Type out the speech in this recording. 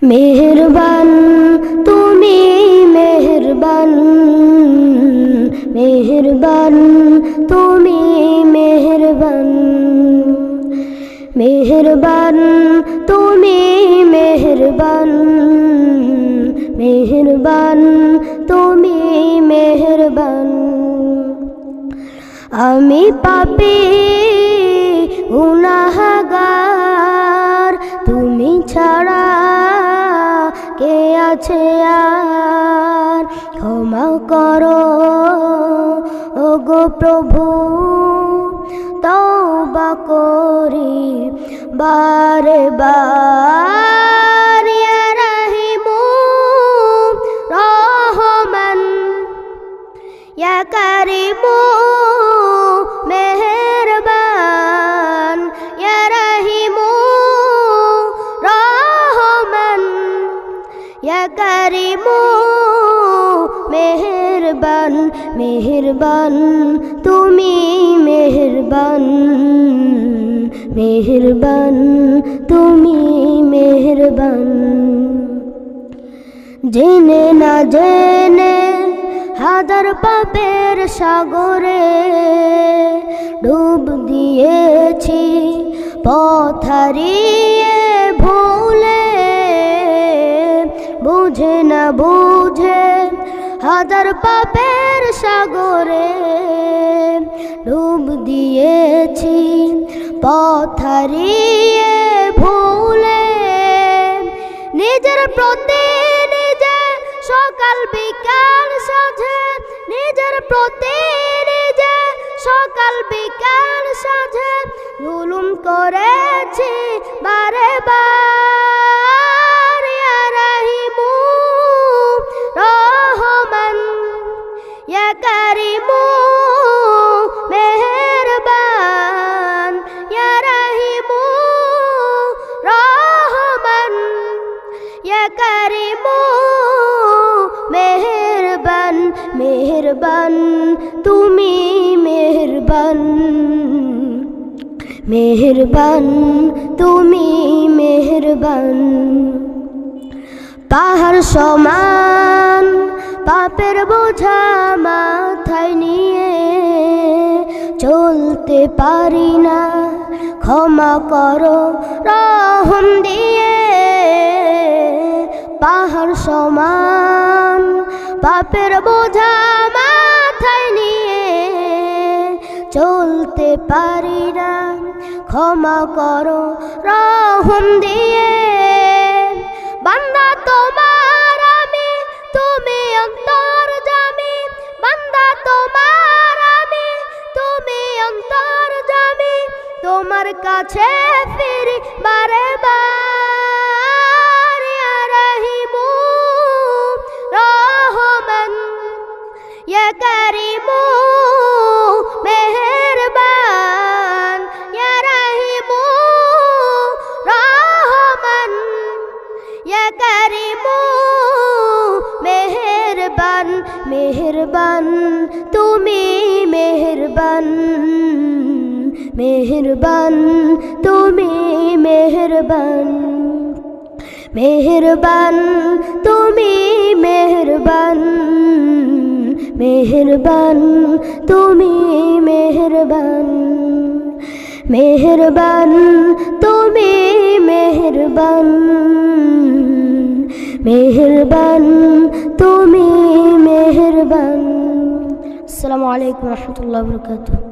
মেহেরবান তুমি মেহেরবান, মেহেরবান তুমি মেহেরবান, মেহেরবান তুমি মেহেরবান, মেহেরবান তুমি মেহেরবান। আমি পাপী গুনাহগার, তুমি ছাড়া কে আছে আর? ক্ষমা করো ওগো প্রভু, তওবা করি বারে বার। ইয়া রাহিমু রহমান, ইয়া কারিমু মেহেরবান, ইয়া রাহিমু রহমান, ইয়া কারিমু মেহেরবান। মেহেরবান তুমি মেহেরবান, মেহেরবান তুমি মেহেরবান। জেনে না জেনে হাজার পাপের সাগরে ডুব দিয়েছি, পথ হারিয়ে ভুলে। বুঝে না বুঝে হাজার পাপের সাগরে ডুব দিয়েছি, পথ হারিয়ে ভুলে। নিজের প্রতি নিজে সকাল বিকাল সাঁঝে, নিজের প্রতি নিজে সকাল বিকাল সাঁঝে জুলুম করেছি বারে বার। ইয়া রাহিমু রহমান, ইয়া কারিমু মেহেরবান, ইয়া রাহিমু রহমান, ইয়া কারিমু মেহেরবান। মেহেরবান তুমি মেহেরবান, মেহেরবান তুমি মেহেরবান। পাহাড় সমান পাপের বোঝা মাথায় নিয়ে চলতে পারি না, ক্ষমা করো রহম দিয়ে। পাহাড় সমান পাপের বোঝা মাথায় নিয়ে চলতে পারি না, ক্ষমা করো রহম দিয়ে। বান্দা তোমার আমি, তুমি অন্তর্যামী, বান্দা তোমার আমি, তুমি অন্তর্যামী। তোমার কাছে ফিরি বারে বার। ইয়া রাহিমু রহমান, ইয়া কারিমু মেহেরবান, ইয়া রাহিমু রহমান, ইয়া কারিমু মেহেরবান। মেহেরবান তুমি মেহেরবান, মেহেরবান তুমি মেহেরবান, মেহেরবান তুমি মেহেরবান, মেহেরবান তুমি মেহেরবান, মেহেরবান তুমি মেহেরবান, মেহেরবান তুমি মেহেরবান। আসসালামু আলাইকুম ওয়া রাহমাতুল্লাহি ওয়া বারাকাতুহু।